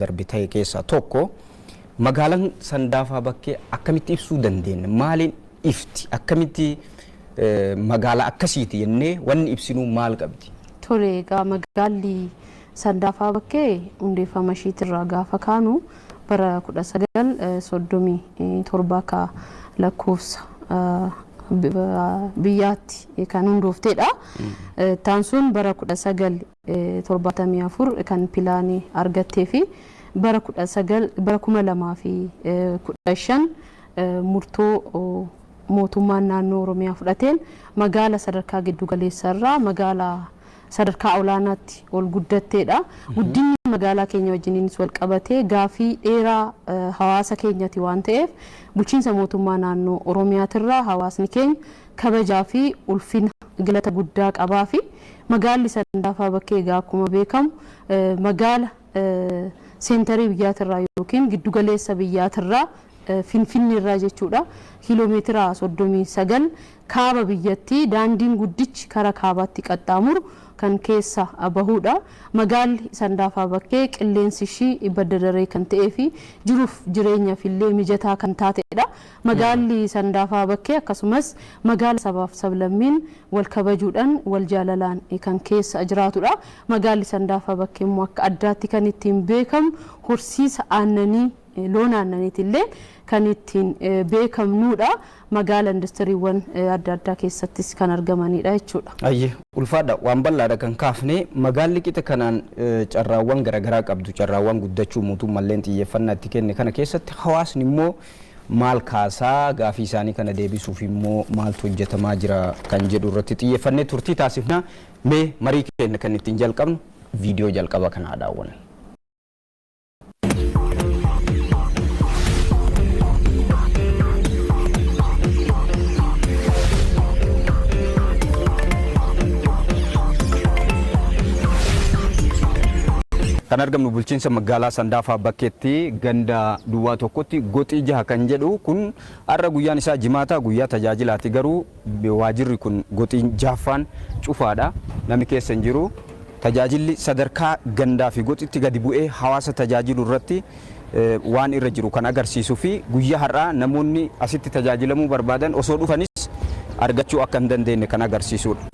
darbitee keessaa tokko magaalaan Sandaafaa bakkee akkamitti ibsuu dandeenya? Maaliin ifti? Akkamitti magaalaa akkasiiti jennee wanni ibsinuu maal qabdi? Tole egaa magaalli Sandaafaa bakkee hundeeffama ishiitirraa gaafa kaanu bara 1937 akka lakkoofsa biyyaatti kan hundoofteedha. Taansuun bara 1974 kan pilaanii argattee fi bara 2015 murtoo mootummaan naannoo Oromiyaa fudhateen magaala sadarkaa giddu galeessarraa magaala sadarkaa olaanaatti ol guddatteedha. Guddinni magaalaa keenya wajjiniinis wal qabatee gaafii dheeraa hawaasa keenyati waan ta'eef bulchiinsa mootummaa naannoo Oromiyaatirraa hawaasni keenya kabajaa fi ulfina galata guddaa qabaa fi magaalli Sandaafaa bakkee egaa akkuma beekamu magaala seentarii biyyaatirraa yookiin giddu galeessa biyyaatirraa Finfinnee irraa jechuudha. Kiiloomeetira 39 kaaba biyyattii daandiin guddichi karaa kaabaatti qaxxaamuru kan keessa bahuudha. Magaalli Sandaafaa bakkee qilleensi ishii badda daree kan ta'ee fi jiruuf jireenyaaf illee mijataa kan taateedha. Magaalli Sandaafaa bakkee akkasumas magaala sabaaf sablammiin wal kabajuudhaan wal jaalalaan kan keessa jiraatudha. Magaalli Sandaafaa bakkee immoo akka addaatti kan ittiin beekamu horsiisa aannanii loon aannaniitillee kan ittiin beekamnuudha. Magaala industiriiwwan adda addaa keessattis kan argamanidha jechuudha. Ayyee ulfaadha waan bal'aadha kan kaafne magaalli qixa kanaan carraawwan garaagaraa qabdu carraawwan guddachuu mootummaan xiyyeeffannaa itti kenne kana keessatti hawaasni immoo maal kaasaa gaafii isaanii kana deebisuuf immoo maaltu hojjetamaa jira kan jedhu irratti xiyyeeffannee turtii taasifna. Mee marii keenya kan ittiin jalqabnu viidiyoo jalqaba kanaa daawwanna. Kan argamnu bulchiinsa magaalaa Sandaafaa bakkeetti ganda duwwaa tokkotti goxii jaha kan jedhu kun har'a guyyaan isaa jimaataa guyyaa tajaajilaati garuu waajirri kun goxiin jahaffaan cufaadha. Namni keessa hin jiru. Tajaajilli sadarkaa gandaa fi goxiitti gadi bu'ee hawaasa tajaajilu irratti waan irra jiru kan agarsiisuu fi guyyaa har'aa namoonni asitti tajaajilamuu barbaadan osoo dhufanis argachuu akka hin dandeenye kan agarsiisudha.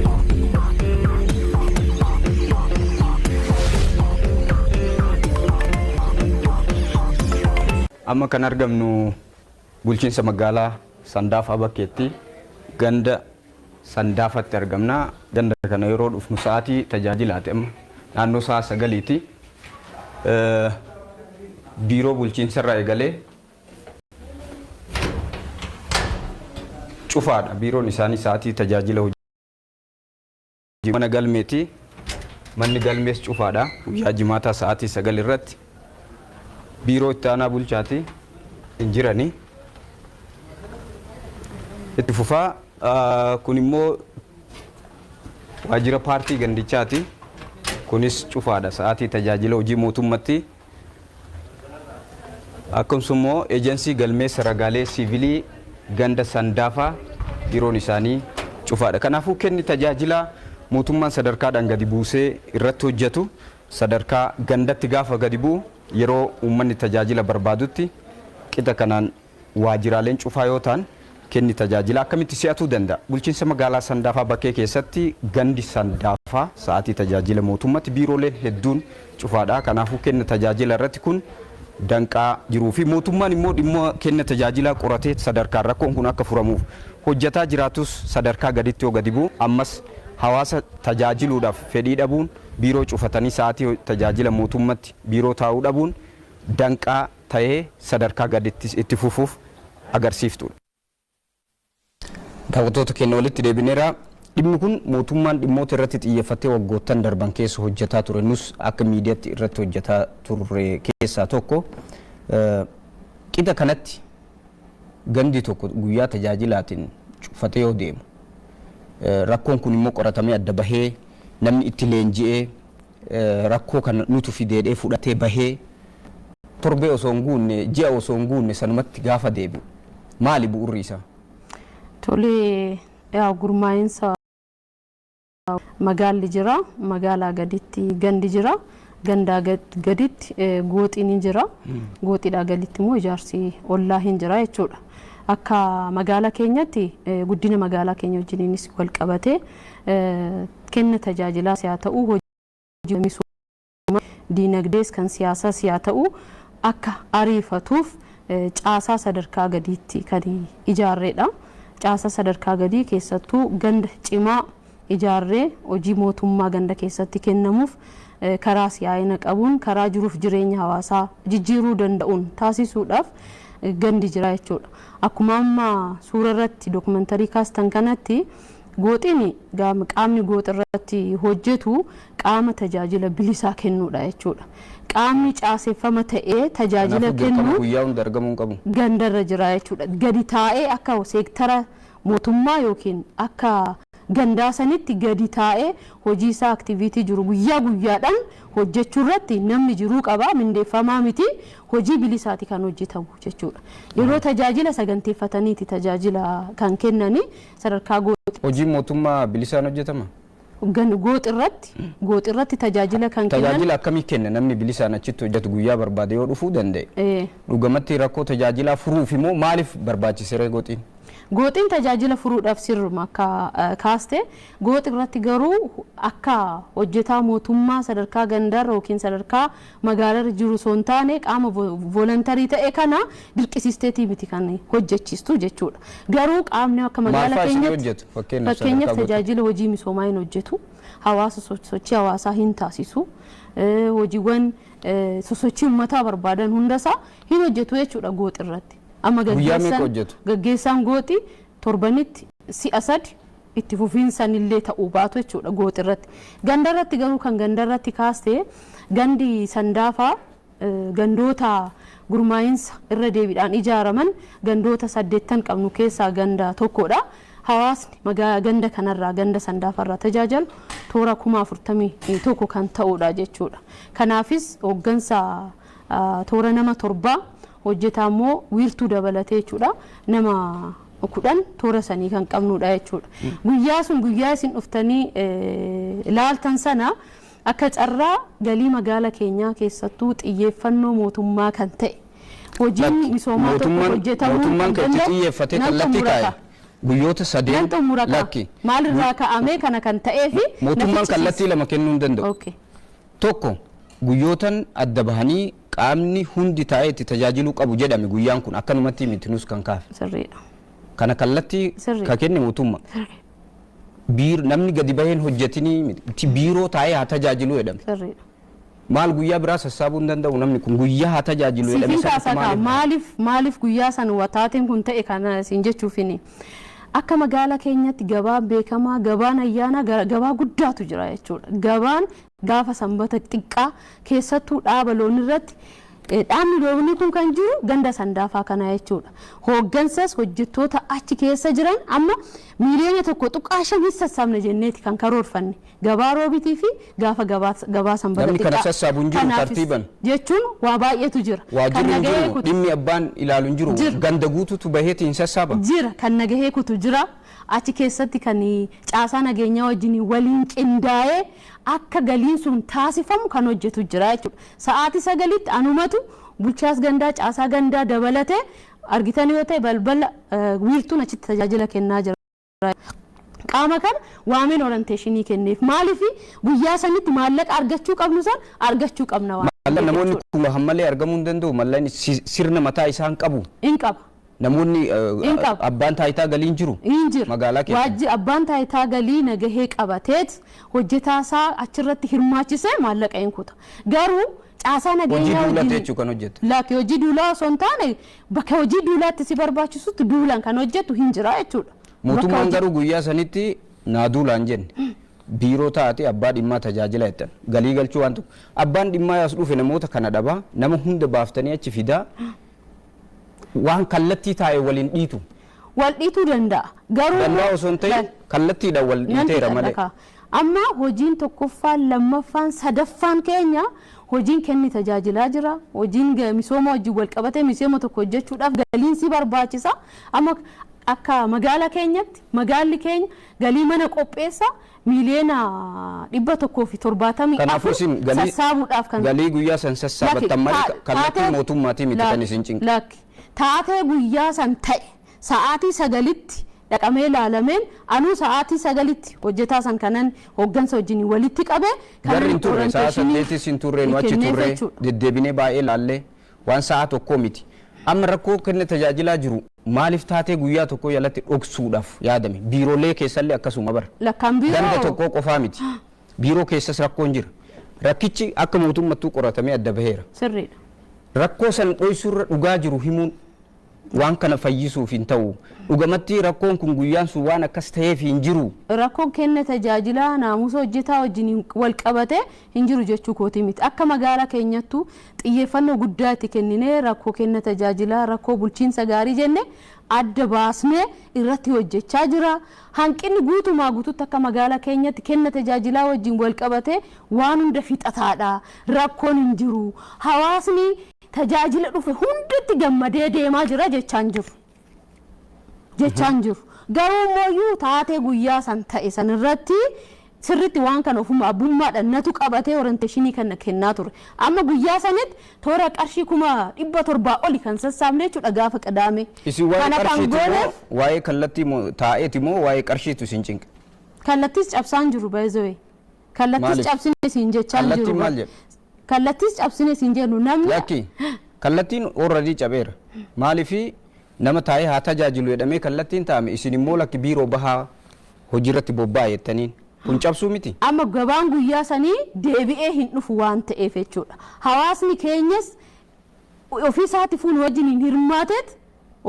Amma kan argamnu bulchiinsa magaalaa Sandaafaa bakkeetti ganda Sandaafatti argamna. Ganda kana yeroo dhufnu sa'aatii tajaajilaati amma naannoo sa'a 9ti. Biiroo bulchiinsa irraa eegalee cufaadha. Biiroon isaanii sa'aatii tajaajila hojii mana galmeeti. Manni galmees cufaadha. Guyyaa jimaataa sa'aatii 9 irratti. Biiroo itti aanaa bulchaati hin jirani. Itti fufaa kun immoo waajjira paartii gandichaati. Kunis cufaadha sa'aatii tajaajila hojii mootummaatti. Akkasumas eejensii galmeessa ragaalee siivilii ganda Sandaafaa biiroon isaanii cufaadha. Kanaafuu kenni tajaajila mootummaan sadarkaadhaan gadi buusee irratti hojjetu sadarkaa gandatti gaafa gadi bu'u yeroo uummanni tajaajila barbaadutti qixa kanaan waajjiraaleen cufaa yoo ta'an kenni tajaajila akkamitti si'atuu danda'a. Bulchiinsa magaalaa Sandaafaa bakkee keessatti gandi Sandaafaa sa'aatii tajaajila mootummaatti biirooleen hedduun cufaadha. Kanaafuu kenna tajaajila irratti kun danqaa jiruu fi mootummaan immoo dhimma kenna tajaajila qoratee sadarkaa rakkoon kun akka furamuuf hojjetaa jiraatus sadarkaa gaditti yoo gadi bu'u ammas hawaasa tajaajiluudhaaf fedhii dhabuun biiroo cufatanii sa'aatii tajaajila mootummaatti biiroo taa'uu dhabuun danqaa ta'ee sadarkaa gaditti itti fufuuf agarsiiftudha. Daawwattoota keenya walitti deebineera. Dhimmi kun mootummaan dhimmoota irratti xiyyeeffatee waggoottan darban keessa hojjetaa ture. Nus akka miidiyaatti irratti hojjetaa turre keessaa tokko. Qixa kanatti gandi tokko guyyaa tajaajilaatiin cufatee yoo deemu rakkoon kun immoo qoratamee adda bahee namni itti leenji'ee rakkoo kana nutu fideedhee fudhatee bahee torbee osoo hin guunne ji'a osoo hin guunne sanumatti gaafa deebi'u maali bu'uurri isaa? Tolee gurmaa'insa magaalli jira, magaalaa gaditti gandi jira. gandaa gaditti gooxiin hin jira. Gooxiidhaa gaditti immoo ijaarsi ollaa hin jira jechuudha. Akka magaalaa keenyatti guddina magaalaa keenya wajjiniinis wal qabatee kenna tajaajilaas haa ta'u hojii misooma diinagdees kan siyaasaas haa ta'u akka ariifatuuf caasaa sadarkaa gadiitti kan ijaarreedha. Caasaa sadarkaa gadii keessattuu ganda cimaa ijaarree hojii mootummaa ganda keessatti kennamuuf karaa siyaa'ina qabuun karaa jiruuf jireenya hawaasaa jijjiiruu danda'uun taasisuudhaaf gandi jira jechuudha. Akkuma amma suura irratti dookumentarii kaastan kanatti gooxiin qaamni gooxa irratti hojjetu qaama tajaajila bilisaa kennuudha jechuudha. Qaamni caaseeffama ta'ee tajaajila kennu guyyaa hunda argamuu qabu. Gandarra jira jechuudha. Gadi taa'ee akka seektara mootummaa yookiin akka gandaa sanitti gadi taa'ee hojii isaa aktiviitii jiru guyyaa guyyaadhaan hojjechuu irratti namni jiruu qaba mindeeffamaa miti hojii bilisaati kan hojjetamu jechuudha. Yeroo tajaajila saganteeffataniiti tajaajila kan kennani sadarkaa gooxi. Hojii mootummaa bilisaan hojjetama. Gooxi irratti tajaajila kan kennan. Tajaajila akkamii kenna namni bilisaan achitti hojjetu guyyaa barbaade yoo dhufuu danda'e. Dhugumatti rakkoo tajaajilaa furuuf immoo maaliif barbaachisee gooxiin? Gooxiin tajaajila furuudhaaf sirruma akka kaaste gooxi irratti garuu akka hojjetaa mootummaa sadarkaa gandaarra yookiin sadarkaa magaalarra jiru son taane qaama volontarii ta'e kana dirqisiisteetii miti kan hojjechiistu jechuudha. Garuu qaamni akka magaalaa keenyatti fakkeenyaaf tajaajila hojii misoomaa hin hojjetu, hawaasa sosochii hawaasaa hin taasisu, hojiiwwan sosochii uummataa barbaadan hundasaa hin hojjetu jechuudha gooxi irratti. Amma gaggeessaan gooxi torbanitti si'a sadi itti fufiinsan illee ta'uu baatu jechuudha gooxi irratti. Ganda irratti garuu kan ganda irratti kaaste gandi sandaafaa gandoota gurmaa'insa irra deebiidhaan ijaaraman gandoota 8 qabnu keessaa ganda tokkodha. Hawaasni ganda kanarraa ganda sandaafarraa tajaajilu toora 41,000 kan ta'udha jechuudha. Kanaafis hooggansa toora nama 7 hojjetaa immoo wiirtuu dabalatee jechuudha nama 10 toora sanii kan qabnudha jechuudha. Guyyaa sun guyyaa isin dhuftanii ilaaltan sana akka carraa galii magaalaa keenyaa keessattuu xiyyeeffannoo mootummaa kan ta'e hojiin misoomaa tokko hojjetamuu mootummaan kan xiyyeeffatee kallattii kaa'e guyyoota 3 lakki maalirraa ka'amee kana kan ta'ee fi mootummaan kallattii lama kennuu hin danda'u. Tokko guyyootan adda bahanii qaamni hundi taa'ee itti tajaajiluu qabu jedhame guyyaan kun akkanumatti miti nus kan kaafe. Sirriidha. Kana kallattii ka kenne mootummaa. Namni gadi baheen hojjetinii miti biiroo taa'ee haa tajaajilu jedhame. Sirriidha. Maal guyyaa biraa sassaabuu hin danda'u namni kun guyyaa haa tajaajilu jedhame. Maaliif guyyaa san wataatiin kun ta'e kana siin jechuufini. Akka magaalaa keenyatti gabaan beekamaa gabaan ayyaana gabaa guddaatu jira jechuudha. Gabaan gaafa sanbata xiqqaa keessattuu dhaaba loon irratti dhaabni loonii kun kan jiru ganda sandaafaa kana jechuudha. Hooggansas hojjettoota achi keessa jiran amma miiliyoona 1.5 sassaabna jenneeti kan karoorfanne gabaa roobitii fi gaafa gabaa sanbata xiqqaa. Namni kana sassaabu hin jiru tartiiban. Jechuun waa baay'eetu jira. Waajjirri hin jiru dhimmi abbaan ilaalu hin jiru ganda guutuutu baheeti hin sassaaba. Jira kan nagahee kutu jira. Achi keessatti kan caasaa nageenyaa wajjin waliin qindaa'ee akka galiin sun taasifamu kan hojjetu jira jechuudha. Sa'aatii 9tti anumatu bulchaas gandaa caasaa gandaa dabalatee argitan yoo ta'e balbala wiirtuun achitti tajaajila kennaa jira. Qaama kan waameen orienteeshinii kenneef maaliif guyyaa sanitti maallaqa argachuu qabnu san argachuu qabna waan. Namoonni kun hammalee argamuu hin danda'u mallaan sirna mataa isaan qabu. In qaba. Namoonni abbaan taayitaa galii hin jiru magaalaa keessa. Waajji abbaan taayitaa galii nagahee qabateet hojjetaa isaa achirratti hirmaachisee maallaqa hin kuta. Garuu caasaa nageenyaa hojii duulaa jechuu kan hojjetu. Laakki hojii duulaa osoo hin taane bakka hojii duulaatti si barbaachisutti duulaan kan hojjetu hin jira jechuudha. Mootummaan garuu guyyaa sanitti naa duulaan jenne. Biiroo taate abbaa dhimmaa tajaajila jettan galii galchuu waan tokko abbaan dhimmaa yaas dhufe namoota kana dhabaa nama hunda baaftanii achi fidaa. Waan kallattii taa'e waliin dhiitu. Wal dhiituu danda'a. Garuu danda'a osoo hin ta'in kallattiidhaan wal dhiiteera malee. Amma hojiin tokkoffaan lammaffaan sadaffaan keenya hojiin kenni tajaajilaa jira. Hojiin misooma wajjin wal qabatee misooma tokko hojjechuudhaaf galiin si barbaachisa. Amma akka magaala keenyatti magaalli keenya galii mana qopheessa miliyoona 170 kanaafuu isin sassaabuudhaaf kan galii guyyaa san sassaabattan malee kallattii mootummaatii miti kan isin cinqe. Lakki taatee guyyaa san ta'e sa'aatii 9tti dhaqamee ilaalameen anuu sa'aatii 9tti hojjetaa san kanan hooggansa wajjin walitti qabe garri hin turre sa'a 8 sin turre nu achi turre deddeebinee baay'ee laallee waan sa'a tokko miti amma rakkoo kenne tajaajilaa jiru maaliif taatee guyyaa tokko jalatti dhoksuudhaaf yaadame biiroolee keessallee akkasuma bara lakkaan biiroo ganda tokko qofaa miti biiroo keessas rakkoon jira rakkichi akka mootummaattuu qoratamee adda baheera sirriidha rakkoo san dhoysuurra dhugaa jiru himuun waan kana fayyisuuf hin ta'u dhugamatti rakkoon kun guyyaan sun waan akkas ta'eef hin jiru rakkoon kenne tajaajilaa naamusa hojjetaa wajjin wal qabate hin jiru jechuu kooti miti akka magaalaa keenyattu xiyyeeffannoo guddaa itti kenninee rakkoo kenne tajaajilaa rakkoo bulchiinsa gaarii jenne adda baasnee irratti hojjechaa jira hanqinni guutumaa guututti akka magaalaa keenyatti kenne tajaajilaa wajjin wal qabate waan hunda fixataadha rakkoon hin jiru hawaasni tajaajila dhufe hundatti gammadee deemaa jira jechaan jiru garuu mooyyuu taatee guyyaa san ta'e san irratti sirritti waan kana ofuma abbummaadhaan natu qabatee orienteeshinii kana kennaa ture amma guyyaa sanitti toora qarshii 700 oli kan sassaabne jechuudha gaafa qadaame isin waa'ee qarshiitii waa'ee kallattii taa'eeti moo waa'ee qarshiitu isin cinqe kallattiis cabsaan jiru baay'ee kallattiis cabsine isin jechaan jiru kallattiis cabsine isin jennu namni yakki kallattiin already cabeera maaliifi nama taa'ee haa tajaajilu jedhamee kallattiin taa'ame isin immoo lakki biiroo bahaa hojiirratti bobba'aa jettaniin kun cabsuu miti amma gabaan guyyaa sanii deebi'ee hin dhufu waan ta'eef jechuudha hawaasni keenyas ofii isaatiifuu wajjin hin hirmaateet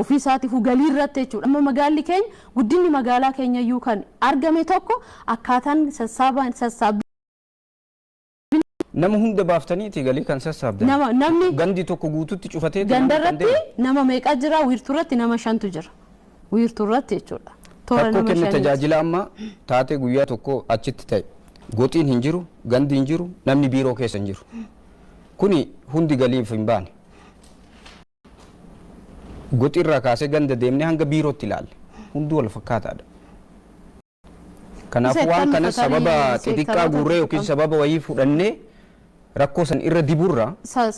ofii isaatiifuu galii irratti jechuudha amma magaalli keenya guddinni magaalaa keenya iyyuu kan argame tokko akkaataan sassaabbii nama hunda baaftaniiti galii kan sassaabdan namni gandi tokko guututti cufatee gandarratti nama meeqa jira wiirtuurratti nama 5tu jira wiirtuurratti jechuudha tokko kenne tajaajila amma taatee guyyaa tokko achitti ta'e goxiin hin jiru gandi hin jiru namni biiroo keessa hin jiru kuni hundi galiif hin baane goxiirraa kaasee ganda deemnee hanga biirootti ilaalle hundi wal fakkaataadha kanaafuu waan kana sababa xixiqqaa guurree yookiin sababa wayii fudhannee rakkoo san irra diburra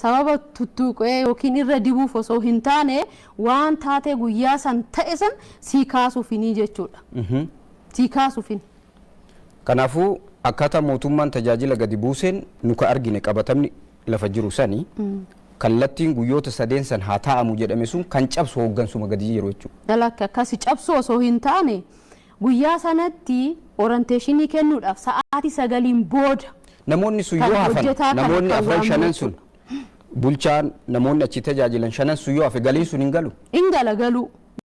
sababa tuttuqee yookiin irra dibuuf osoo hin taane waan taatee guyyaa san ta'e san sii kaasuufini jechuudha sii kaasuufini kanaafuu akkaataa mootummaan tajaajila gadi buuseen nuka argine qabatamni lafa jiru sanii kallattiin guyyoota sadeen san haa taa'amu jedhame sun kan cabsu hooggansuma gadi yeroo jechuudha dalakka akkasi cabsu osoo hin taane guyyaa sanatti orienteeshinii kennuudhaaf sa'aatii 9 booda namoonni sun yoo hafan namoonni afran shanan sun bulchaan namoonni achi tajaajilan shanan sun yoo hafe galiin sun hin galu ingala galu